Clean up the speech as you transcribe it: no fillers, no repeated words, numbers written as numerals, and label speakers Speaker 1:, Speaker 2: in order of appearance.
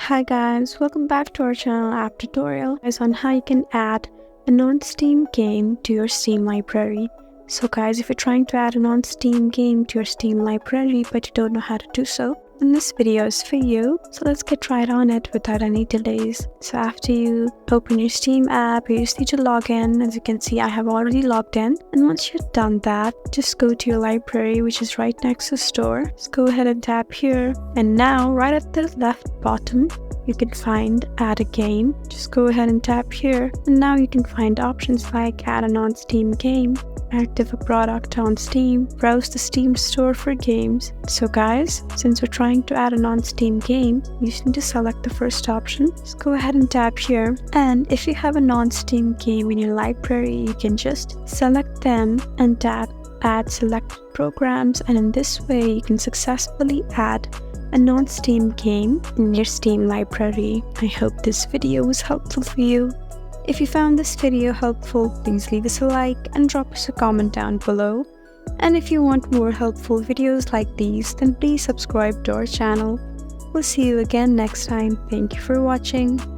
Speaker 1: Hi guys, welcome back to our channel app tutorial on how you can add a non-Steam game to your Steam library. So guys, if you're trying to add a non-Steam game to your Steam library but you don't know how to do so, then this video is for you. So let's get right on it without any delays. So after you open your Steam app, you just need to log in. As you can see, I have already logged in. And once you've done that, just go to your library, which is right next to store. Just go ahead and tap here. And now, right at the left bottom, you can find add a game. Just go ahead and tap here. And now you can find options like add a non-Steam game, active a product on Steam, browse the Steam store for games. So guys, since we're trying to add a non-Steam game, you just need to select the first option. Just go ahead and tap here. And if you have a non-Steam game in your library, you can just select them and tap add selected programs, and in this way you can successfully add a non-Steam game in your Steam library. I hope this video was helpful for you. If you found this video helpful, please leave us a like and drop us a comment down below. And if you want more helpful videos like these, then please subscribe to our channel. We'll see you again next time. Thank you for watching.